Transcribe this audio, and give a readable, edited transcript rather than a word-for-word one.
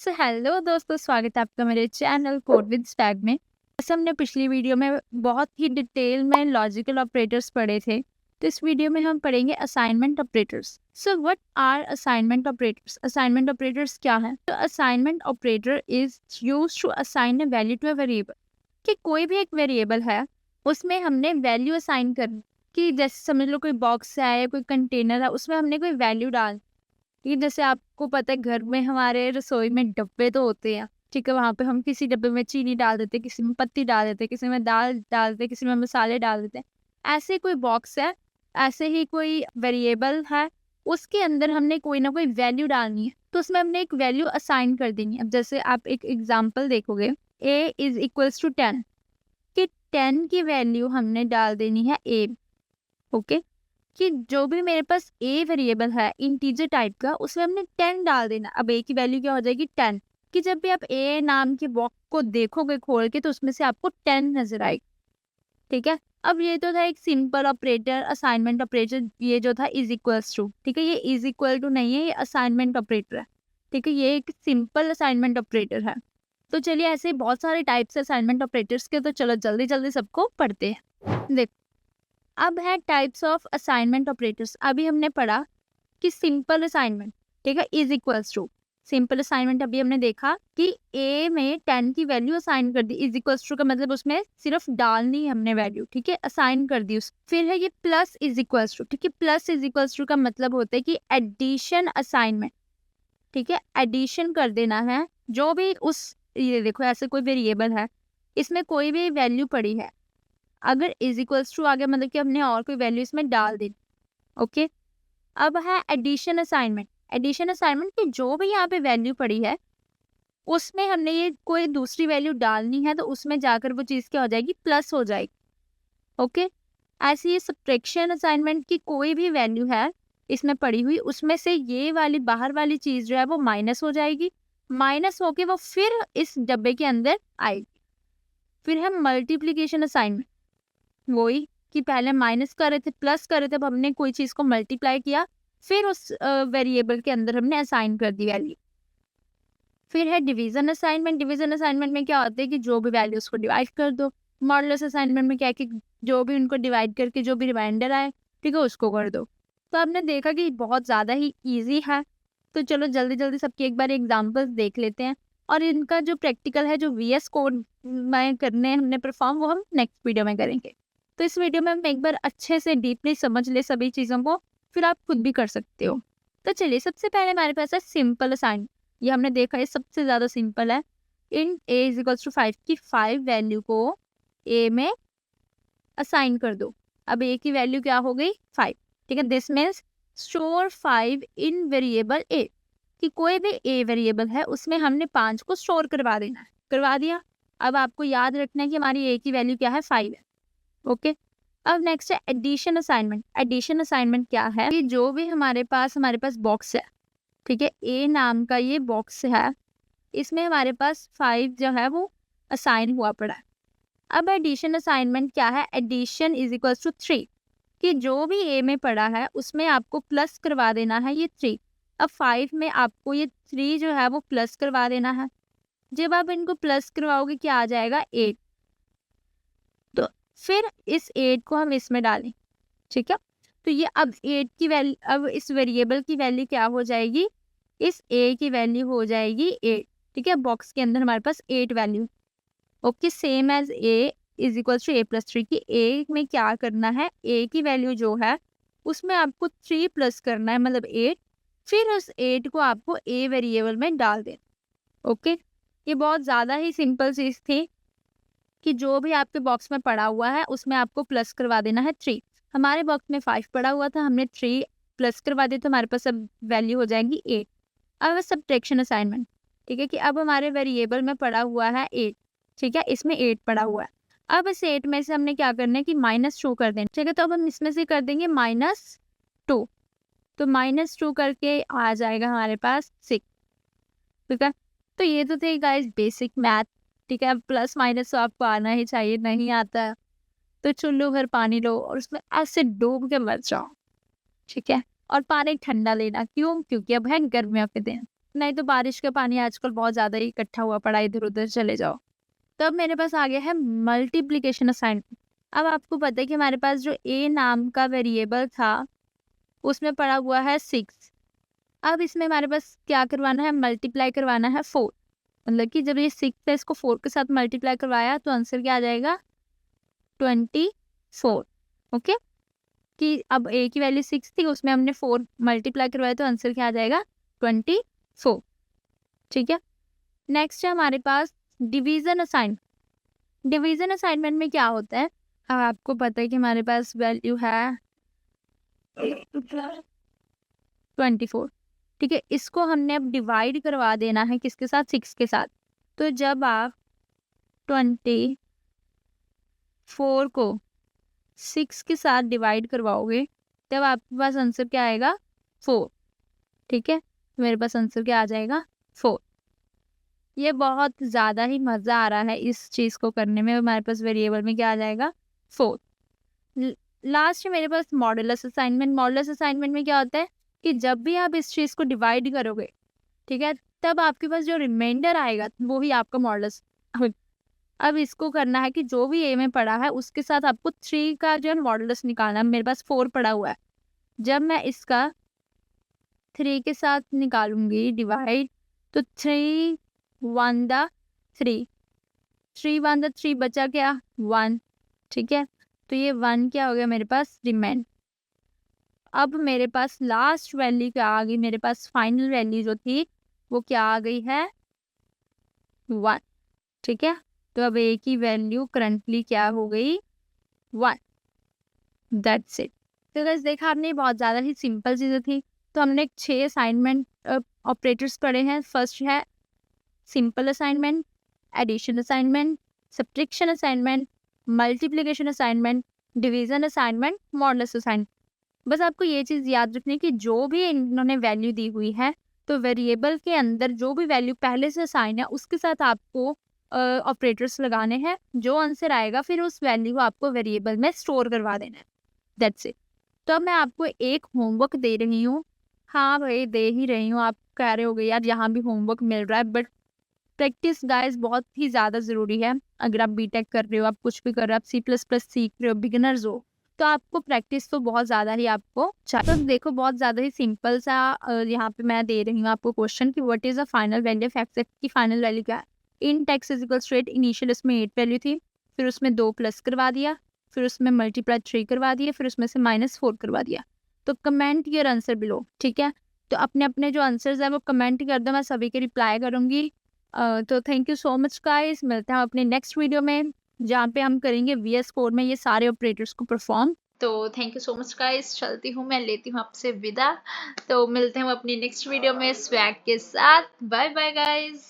So hello दोस्तों, स्वागत है आपका मेरे चैनल कोड विद स्वैग में। जैसे हमने पिछली वीडियो में बहुत ही डिटेल में लॉजिकल ऑपरेटर्स पढ़े थे, तो इस वीडियो में हम पढ़ेंगे assignment operators. So what are assignment operators? Assignment operators क्या है? तो assignment operator is used to assign a value to a variable. कि कोई भी एक वेरिएबल है, उसमें हमने वैल्यू असाइन करनी। कि जैसे समझ लो कोई बॉक्स है या कोई कंटेनर है, उसमें हमने कोई वैल्यू डाल। ये जैसे आपको पता है, घर में हमारे रसोई में डब्बे तो होते हैं, ठीक है। वहां पे हम किसी डब्बे में चीनी डाल देते, किसी में पत्ती डाल देते, किसी में दाल डाल देते, किसी में मसाले डाल देते हैं। ऐसे कोई बॉक्स है, ऐसे ही कोई वेरिएबल है, उसके अंदर हमने कोई ना कोई वैल्यू डालनी है, तो उसमें हमने एक वैल्यू असाइन कर देनी है। अब जैसे आप एक एग्जाम्पल देखोगे, a इज इक्वल्स टू 10, कि 10 की वैल्यू हमने डाल देनी है a। ओके, कि जो भी मेरे पास a वेरिएबल है इंटीजर टाइप का, उसमें हमने 10 डाल देना। अब a की वैल्यू क्या हो जाएगी? 10। कि जब भी आप a नाम के बॉक्स को देखोगे खोल के, तो उसमें से आपको 10 नजर आएगी। ठीक है। अब ये तो था एक सिंपल ऑपरेटर, असाइनमेंट ऑपरेटर। ये जो था इज इक्वल्स टू, ठीक है, ये इज इक्वल टू नहीं है, ये असाइनमेंट ऑपरेटर है। ठीक है, ये एक सिंपल असाइनमेंट ऑपरेटर है। तो चलिए, ऐसे बहुत सारे टाइप्स है असाइनमेंट ऑपरेटर्स के, तो चलो जल्दी जल्दी सबको पढ़ते हैं। देखो, अब है टाइप्स ऑफ असाइनमेंट ऑपरेटर्स। अभी हमने पढ़ा कि सिंपल असाइनमेंट, ठीक है, is equals to. Simple assignment अभी हमने देखा कि ए में 10 की वैल्यू असाइन कर दी। इज इक्वल्स टू का मतलब उसमें सिर्फ डालनी है हमने वैल्यू, ठीक है, असाइन कर दी उस। फिर है ये प्लस इज इक्वल्स टू, ठीक है। प्लस इज इक्वल्स टू का मतलब होता है कि एडिशन असाइनमेंट, ठीक है, एडिशन कर देना है जो भी उस, ये देखो ऐसे कोई वेरिएबल है, इसमें कोई भी वैल्यू पड़ी है, अगर इज इक्वल्स टू आ गया मतलब कि हमने और कोई वैल्यू इसमें डाल दी। ओके। अब है एडिशन असाइनमेंट। एडिशन असाइनमेंट की जो भी यहाँ पे वैल्यू पड़ी है, उसमें हमने ये कोई दूसरी वैल्यू डालनी है, तो उसमें जाकर वो चीज़ क्या हो जाएगी? प्लस हो जाएगी। ओके। ऐसे ये सब्ट्रैक्शन असाइनमेंट की कोई भी वैल्यू है इसमें पड़ी हुई, उसमें से ये वाली बाहर वाली चीज़ जो है वो माइनस हो जाएगी। माइनस होके वो फिर इस डब्बे के अंदर आएगी। फिर है मल्टीप्लीकेशन असाइनमेंट। वही कि पहले माइनस कर रहे थे, प्लस कर रहे थे, अब हमने कोई चीज को मल्टीप्लाई किया, फिर उस वेरिएबल के अंदर हमने असाइन कर दी वैल्यू। फिर है डिवीजन असाइनमेंट। डिवीजन असाइनमेंट में क्या होता है कि जो भी वैल्यूज को डिवाइड कर दो। मॉडुलस असाइनमेंट में क्या है कि जो भी उनको डिवाइड करके जो भी रिमाइंडर आए, ठीक है, उसको कर दो। तो आपने देखा कि बहुत ज़्यादा ही ईजी है। तो चलो जल्दी जल्दी सबकी एक बार एग्जाम्पल्स देख लेते हैं, और इनका जो प्रैक्टिकल है, जो VS कोड में करने हमने परफॉर्म, वो हम नेक्स्ट वीडियो में करेंगे। तो इस वीडियो में हम एक बार अच्छे से डीपली समझ ले सभी चीज़ों को, फिर आप खुद भी कर सकते हो। तो चलिए, सबसे पहले हमारे पास है सिंपल असाइनमेंट। ये हमने देखा है सबसे ज़्यादा सिंपल है। इन a इज इक्वल्स टू 5 की 5 वैल्यू को a में असाइन कर दो। अब a की वैल्यू क्या हो गई? 5, ठीक है। This means store 5 in variable a, कि कोई भी a वेरिएबल है उसमें हमने 5 को स्टोर करवा देना है। करवा दिया। अब आपको याद रखना है कि हमारी a की वैल्यू क्या है? 5 है। ओके। अब नेक्स्ट है एडिशन असाइनमेंट। एडिशन असाइनमेंट क्या है कि जो भी हमारे पास बॉक्स है, ठीक है, ए नाम का ये बॉक्स है, इसमें हमारे पास 5 जो है वो असाइन हुआ पड़ा है। अब एडिशन असाइनमेंट क्या है? एडिशन इज इक्वल्स टू 3, कि जो भी ए में पड़ा है उसमें आपको प्लस करवा देना है ये 3। अब 5 में आपको ये 3 जो है वो प्लस करवा देना है। जब आप इनको प्लस करवाओगे क्या आ जाएगा? 8। तो फिर इस 8 को हम इसमें डालें, ठीक है। तो ये अब 8 की वैल्यू, अब इस वेरिएबल की वैल्यू क्या हो जाएगी? इस a की वैल्यू हो जाएगी 8, ठीक है। बॉक्स के अंदर हमारे पास 8 value. Okay, same as a is equal to a plus 3, की a में क्या करना है? a की वैल्यू जो है उसमें आपको 3 प्लस करना है, मतलब 8। फिर उस 8 को आपको a वेरिएबल में डाल देना। ओके, ये बहुत ज़्यादा ही सिंपल चीज़ थी कि जो भी आपके बॉक्स में पड़ा हुआ है उसमें आपको प्लस करवा देना है 3। हमारे बॉक्स में 5 पड़ा हुआ था, हमने 3 प्लस करवा दिया, तो हमारे पास अब वैल्यू हो जाएगी 8। अब सब्ट्रैक्शन असाइनमेंट, ठीक है, कि अब हमारे वेरिएबल में पड़ा हुआ है 8, ठीक है, इसमें 8 पड़ा हुआ है। अब इस 8 में से हमने क्या करना है कि -2 कर देना, ठीक है। तो अब हम इसमें से कर देंगे -2, तो -2 करके आ जाएगा हमारे पास 6, ठीक है। तो ये तो थे गाइस बेसिक मैथ, ठीक है। अब प्लस माइनस तो आपको आना ही चाहिए, नहीं आता है तो चुल्लू भर पानी लो और उसमें ऐसे डूब के मर जाओ, ठीक है। और पानी ठंडा लेना, क्यों? क्योंकि अब है गर्मियों के दिन। नहीं तो बारिश का पानी आजकल बहुत ज़्यादा ही इकट्ठा हुआ पड़ा है, इधर-उधर चले जाओ। तब मेरे पास आ गया है मल्टीप्लिकेशन असाइनमेंट। अब आपको पता है कि हमारे पास जो ए नाम का वेरिएबल था, उसमें पड़ा हुआ है 6। अब इसमें हमारे पास क्या करवाना है, मल्टीप्लाई करवाना है 4। मतलब कि जब ये 6 है, इसको 4 के साथ मल्टीप्लाई करवाया तो आंसर क्या आ जाएगा, 24। ओके, कि अब ए की वैल्यू 6 थी, उसमें हमने 4 मल्टीप्लाई करवाया तो आंसर क्या आ जाएगा, 24। ठीक है। नेक्स्ट है हमारे पास डिवीजन असाइन। डिवीजन असाइनमेंट में क्या होता है, अब आपको पता है कि हमारे पास वैल्यू है 24। ठीक है, इसको हमने अब डिवाइड करवा देना है किसके साथ, 6 के साथ। तो जब आप 24 को 6 के साथ डिवाइड करवाओगे तब आपके पास आंसर क्या आएगा, 4। ठीक है, मेरे पास आंसर क्या आ जाएगा, 4। ये बहुत ज़्यादा ही मज़ा आ रहा है इस चीज़ को करने में। हमारे पास वेरिएबल में क्या आ जाएगा, 4। लास्ट मेरे पास मॉडुलस असाइनमेंट। मॉडुलस असाइनमेंट में क्या होता है कि जब भी आप इस चीज़ को डिवाइड करोगे, ठीक है, तब आपके पास जो रिमाइंडर आएगा वो ही आपका मॉडुलस। अब इसको करना है कि जो भी ए में पड़ा है उसके साथ आपको 3 का जो है मॉडुलस निकालना है। मेरे पास 4 पड़ा हुआ है, जब मैं इसका 3 के साथ निकालूंगी डिवाइड, तो 3 1 दा 3, 3 1 दा 3, बचा क्या, 1। ठीक है, तो ये 1 क्या हो गया मेरे पास, रिमेंड। अब मेरे पास लास्ट वैल्यू क्या आ गई, मेरे पास फाइनल वैल्यू जो थी वो क्या आ गई है, 1। ठीक है, तो अब ए की वैल्यू करंटली क्या हो गई, 1। That's it. तो गाइस देखा आपने, बहुत ज़्यादा ही सिंपल चीज़ें थी। तो हमने 6 असाइनमेंट ऑपरेटर्स पढ़े हैं। फर्स्ट है simple assignment, addition assignment, subtraction assignment, multiplication assignment, division assignment, modulus assignment. बस आपको ये चीज़ याद रखनी है कि जो भी इन्होंने वैल्यू दी हुई है, तो वेरिएबल के अंदर जो भी वैल्यू पहले से असाइन है उसके साथ आपको ऑपरेटर्स लगाने हैं। जो आंसर आएगा फिर उस वैल्यू को आपको वेरिएबल में स्टोर करवा देना है। That's it. तो अब मैं आपको एक होमवर्क दे रही हूँ। हाँ भाई, दे ही रही हूँ। आप कह रहे होगे यार यहाँ भी होमवर्क मिल रहा है, बट प्रैक्टिस गाइस बहुत ही ज़्यादा ज़रूरी है। अगर आप बीटेक कर रहे हो, आप कुछ भी कर रहे हो, आप C++ सीख रहे हो, बिगिनर्स हो, तो आपको प्रैक्टिस तो बहुत ज़्यादा ही आपको चाहिए। तो देखो बहुत ज़्यादा ही सिंपल सा यहाँ पे मैं दे रही हूँ आपको क्वेश्चन कि what is the final value of X की फाइनल वैल्यू क्या है। In X is equals to 8, initial इसमें 8 वैल्यू थी, फिर उसमें 2 प्लस करवा दिया, फिर उसमें मल्टीप्लाई 3 करवा दिया, फिर उसमें से -4 करवा दिया। तो कमेंट योर आंसर बिलो। ठीक है, तो अपने अपने जो आंसर्स है वो कमेंट कर दो, मैं सभी के रिप्लाई करूँगी। तो thank you so much guys, मिलते हैं अपने नेक्स्ट वीडियो में जहाँ पे हम करेंगे VS कोड में ये सारे ऑपरेटर्स को परफॉर्म। तो thank you so much guys, चलती हूँ मैं, लेती हूँ आपसे विदा। तो मिलते हैं अपनी नेक्स्ट वीडियो में स्वैग के साथ। Bye bye guys.